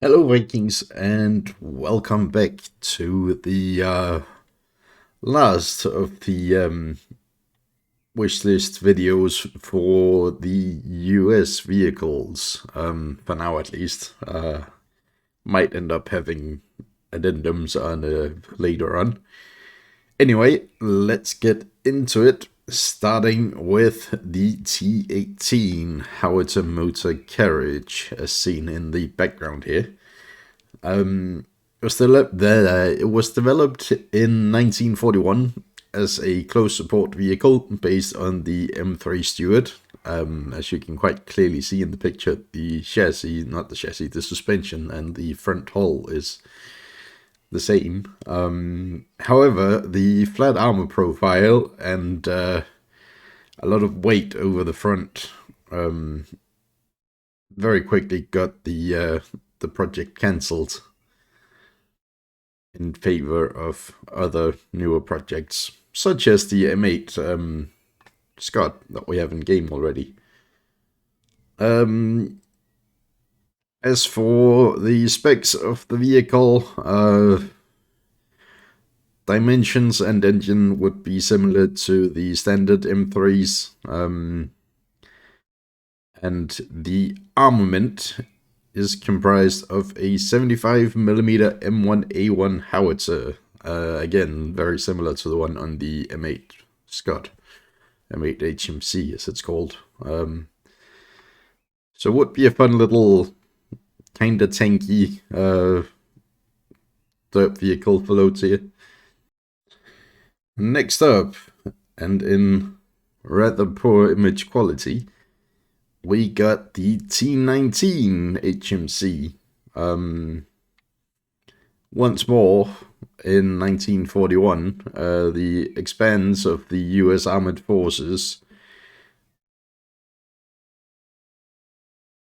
Hello, Vikings, and welcome back to the last of the wishlist videos for the US vehicles, for now at least. Might end up having addendums on later on. Anyway, let's get into it, starting with the T-18 howitzer motor carriage, as seen in the background here. It was developed in 1941 as a close support vehicle based on the M3 Stuart. As you can quite clearly see in the picture, the suspension and the front hull is the same. However, the flat armor profile and a lot of weight over the front very quickly got the project cancelled in favor of other newer projects, such as the M8 Scott that we have in game already. As for the specs of the vehicle, dimensions and engine would be similar to the standard M3s, and the armament is comprised of a 75mm M1A1 howitzer. Again, very similar to the one on the M8 Scott, M8 HMC as it's called. So would be a fun little kinda tanky dirt vehicle for low tier. Next up, and in rather poor image quality, we got the T19 HMC. Once more, in 1941, the expanse of the US Armored Forces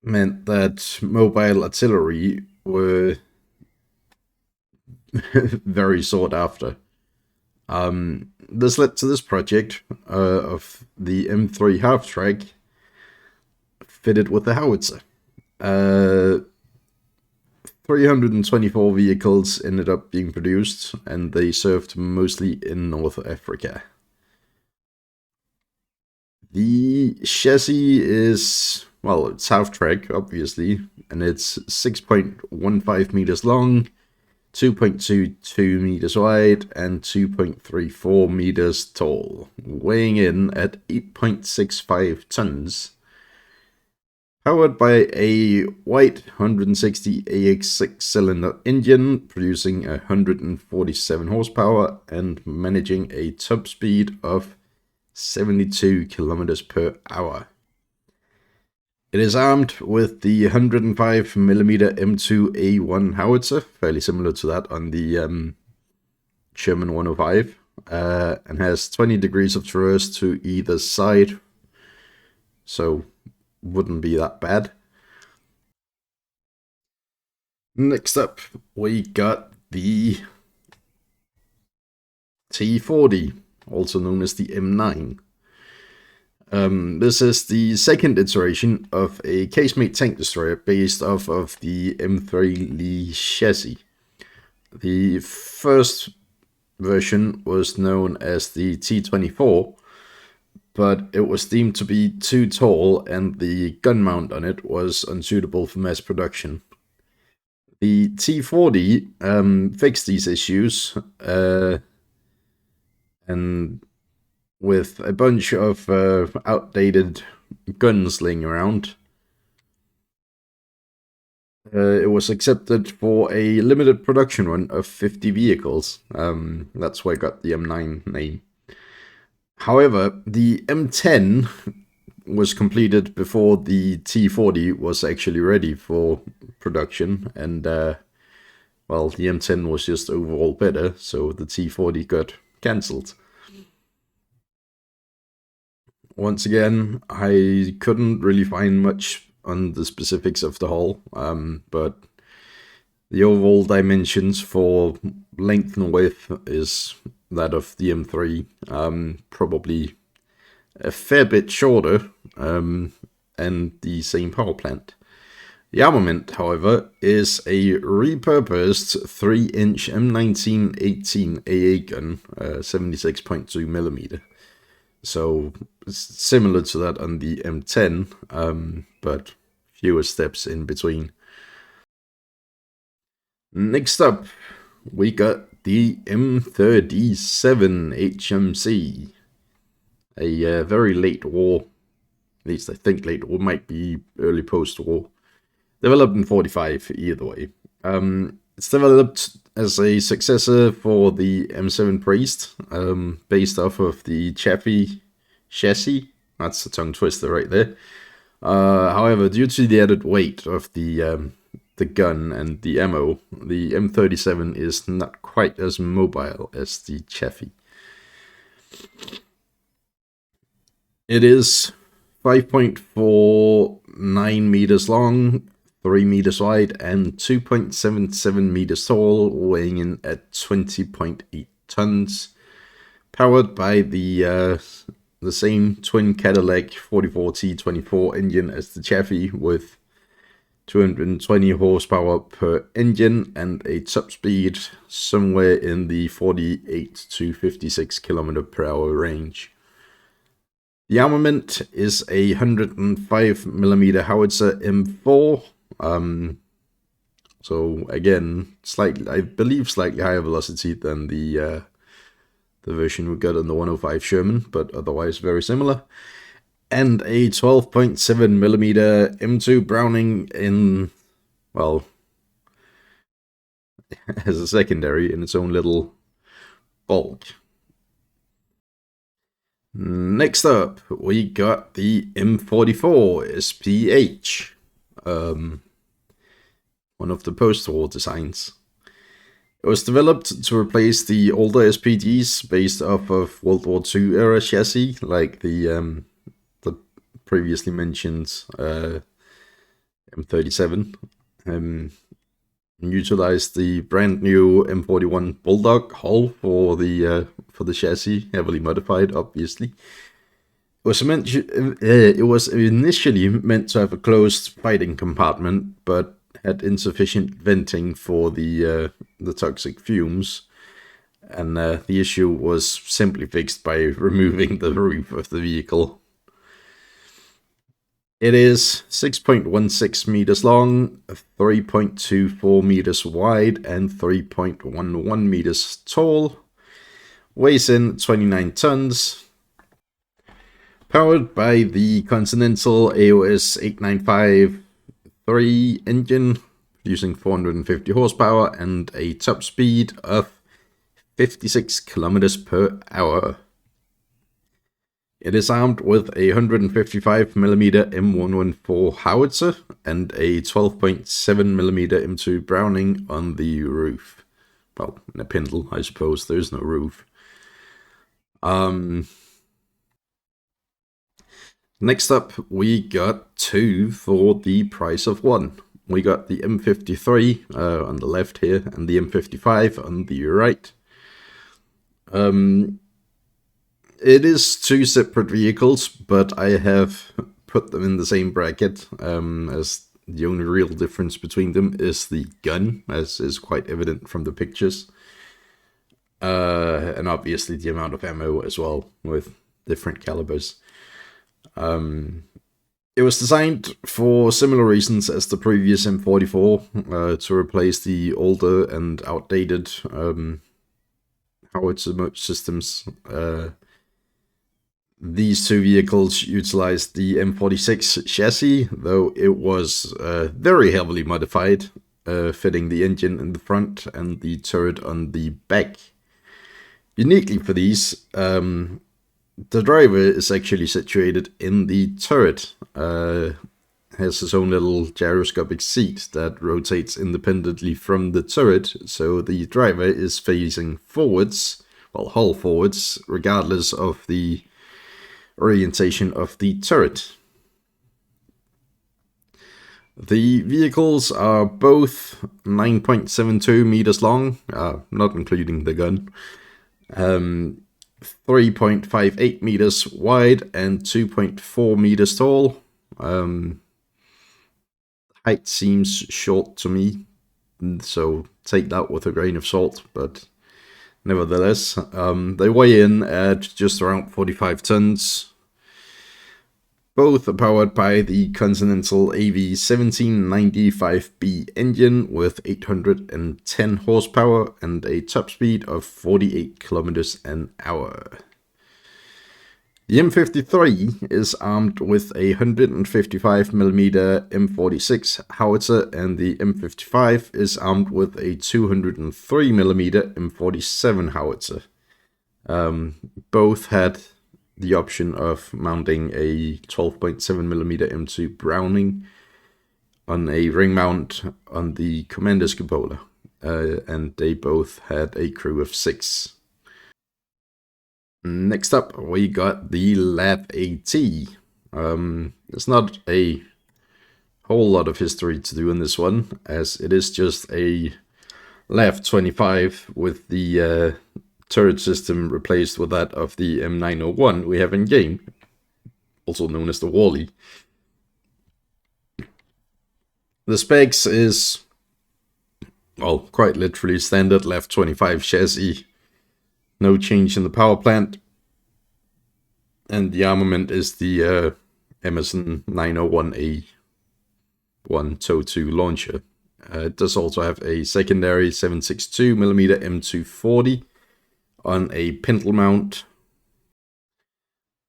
meant that mobile artillery were very sought after. This led to this project of the M3 half-track fitted with the howitzer. 324 vehicles ended up being produced, and they served mostly in North Africa. The chassis is, well, it's half-track, obviously, and it's 6.15 meters long, 2.22 meters wide, and 2.34 meters tall, weighing in at 8.65 tons. Powered by a white 160 AX6 cylinder engine, producing 147 horsepower and managing a top speed of 72 kilometers per hour. It is armed with the 105mm M2A1 howitzer, fairly similar to that on the Sherman 105, and has 20 degrees of traverse to either side, so wouldn't be that bad. Next up, we got the T40, also known as the M9. This is the second iteration of a casemate tank destroyer based off of the M3 Lee chassis. The first version was known as the T24, but it was deemed to be too tall and the gun mount on it was unsuitable for mass production. The T40 fixed these issues, and with a bunch of outdated guns laying around, it was accepted for a limited production run of 50 vehicles. That's why I got the M9 name. However, the M10 was completed before the T40 was actually ready for production, and well, the M10 was just overall better, so the T40 got cancelled. Once again, I couldn't really find much on the specifics of the hull, but the overall dimensions for length and width is that of the M3, probably a fair bit shorter, and the same power plant. The armament, however, is a repurposed 3-inch M1918 AA gun, 76.2mm. So it's similar to that on the M10, but fewer steps in between. Next up, we got the M37 HMC, a very late war, at least I think late war, might be early post-war, developed in 45 either way. It's developed as a successor for the M7 Priest, based off of the Chaffee chassis. That's a tongue twister right there. However, due to the added weight of the gun and the ammo, the M37 is not quite as mobile as the Chaffee. It is 5.49 meters long, 3 meters wide, and 2.77 meters tall, weighing in at 20.8 tons. Powered by the same twin Cadillac 44T24 engine as the Chaffee, with 220 horsepower per engine and a top speed somewhere in the 48 to 56 km per hour range. The armament is a 105mm howitzer M4. So again, I believe slightly higher velocity than the version we got on the 105 Sherman, but otherwise very similar. And a 12.7mm M2 Browning in, well, as a secondary in its own little bulk. Next up, we got the M44 SPH, one of the post-war designs. It was developed to replace the older SPGs based off of World War II era chassis, like the previously mentioned M37. Utilized the brand new M41 Bulldog hull for the chassis, heavily modified, obviously. It was initially meant to have a closed fighting compartment, but had insufficient venting for the toxic fumes, and the issue was simply fixed by removing the roof of the vehicle. It is 6.16 meters long, 3.24 meters wide, and 3.11 meters tall. Weighs in 29 tons. Powered by the Continental AOS 8953 engine, producing 450 horsepower and a top speed of 56 kilometers per hour. It is armed with a 155mm M114 howitzer and a 12.7mm M2 Browning on the roof. Well, in a Pindle, I suppose. There's no roof. Next up, we got two for the price of one. We got the M53 on the left here and the M55 on the right. It is two separate vehicles, but I have put them in the same bracket, as the only real difference between them is the gun, as is quite evident from the pictures. And obviously the amount of ammo as well, with different calibers. It was designed for similar reasons as the previous M44, to replace the older and outdated howitzer systems. These two vehicles utilized the M46 chassis, though it was very heavily modified, fitting the engine in the front and the turret on the back. Uniquely for these, the driver is actually situated in the turret. Has his own little gyroscopic seat that rotates independently from the turret, so the driver is facing forwards, well, hull forwards, regardless of the orientation of the turret. The vehicles are both 9.72 meters long, not including the gun, 3.58 meters wide, and 2.4 meters tall. height seems short to me, so take that with a grain of salt, but nevertheless, they weigh in at just around 45 tons. Both are powered by the Continental AV-1795B engine with 810 horsepower and a top speed of 48 kilometers an hour. The M53 is armed with a 155mm M46 howitzer, and the M55 is armed with a 203mm M47 howitzer. Both had the option of mounting a 12.7mm M2 Browning on a ring mount on the commander's cupola, and they both had a crew of 6. Next up, we got the LAV-AT. There's not a whole lot of history to do in this one, as it is just a LAV-25 with the turret system replaced with that of the M901 we have in game, also known as the Wally. The specs is, well, quite literally standard LAV-25 chassis, no change in the power plant, and the armament is the Emerson 901A1 TOW 2 launcher. It does also have a secondary 7.62mm M240 on a pintle mount.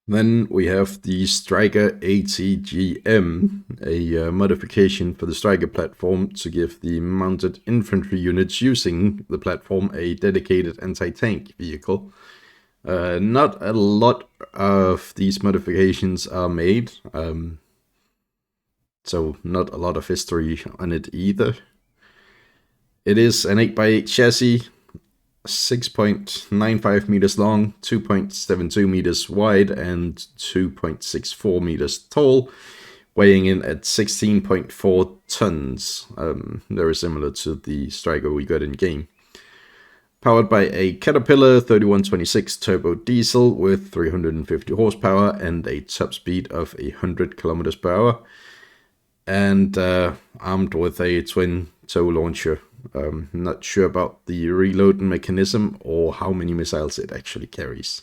Then we have the Stryker ATGM, a modification for the Stryker platform to give the mounted infantry units using the platform a dedicated anti-tank vehicle. Not a lot of these modifications are made, so not a lot of history on it either. It is an 8x8 chassis, 6.95 meters long, 2.72 meters wide, and 2.64 meters tall, weighing in at 16.4 tons, very similar to the Stryker we got in game. Powered by a Caterpillar 3126 turbo diesel with 350 horsepower and a top speed of 100 kilometers per hour, and armed with a twin TOW launcher. Not sure about the reload mechanism or how many missiles it actually carries.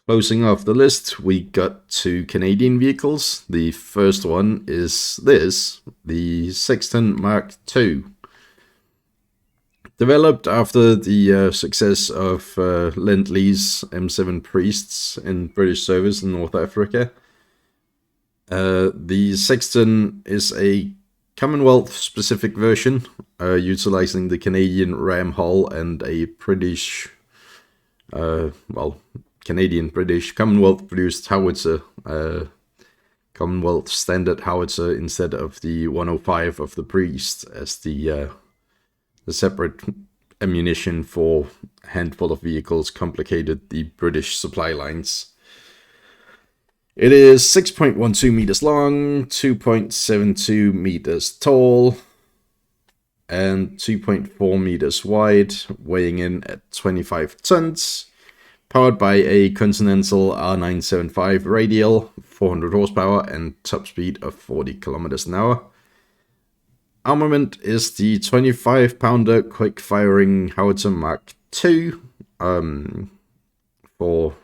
Closing off the list, we got 2 Canadian vehicles. The first one is this, the Sexton Mk II. Developed after the success of Lend-Lease M7 Priests in British service in North Africa. The Sexton is a Commonwealth-specific version, utilizing the Canadian ram hull and a British, Canadian-British Commonwealth-produced howitzer, Commonwealth standard howitzer instead of the 105 of the Priest as the separate ammunition for a handful of vehicles complicated the British supply lines. It is 6.12 meters long, 2.72 meters tall, and 2.4 meters wide, weighing in at 25 tons. Powered by a Continental R975 radial, 400 horsepower, and top speed of 40 kilometers an hour. Armament is the 25-pounder quick-firing howitzer Mark II. For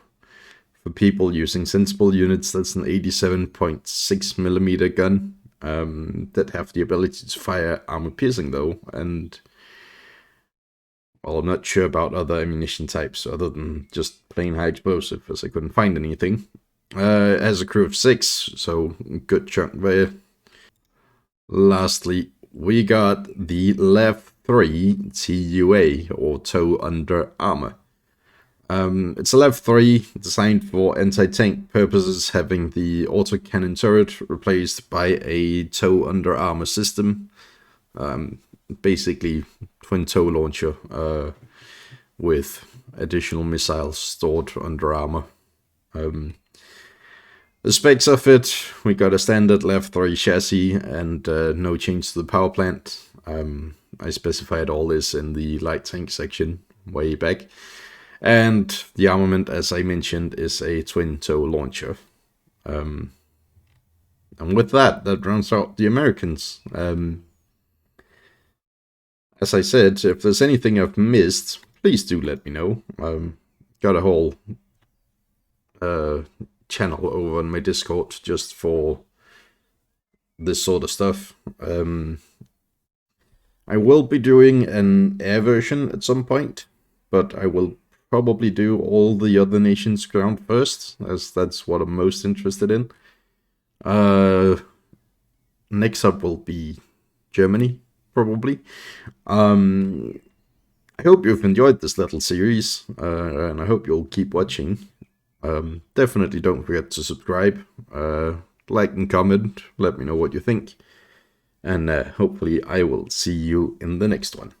people using sensible units, that's an 87.6mm gun that have the ability to fire armor-piercing though, and well, I'm not sure about other ammunition types other than just plain high explosive, as I couldn't find anything. It has a crew of 6, so good chunk there. Lastly, we got the LAV-3 TUA, or TOW Under Armor. It's a LAV-3 designed for anti-tank purposes, having the autocannon turret replaced by a TOW Under Armor system. Basically, twin TOW launcher with additional missiles stored under armor. The specs of it, we got a standard LAV-3 chassis and no change to the power plant. I specified all this in the light tank section way back. And the armament, as I mentioned, is a twin TOW launcher. And with that rounds out the Americans. As I said, if there's anything I've missed, please do let me know. Got a whole channel over on my Discord just for this sort of stuff. I will be doing an air version at some point, but I will probably do all the other nations' ground first, as that's what I'm most interested in. Next up will be Germany, probably. I hope you've enjoyed this little series, and I hope you'll keep watching. Definitely don't forget to subscribe, like and comment, let me know what you think, and hopefully I will see you in the next one.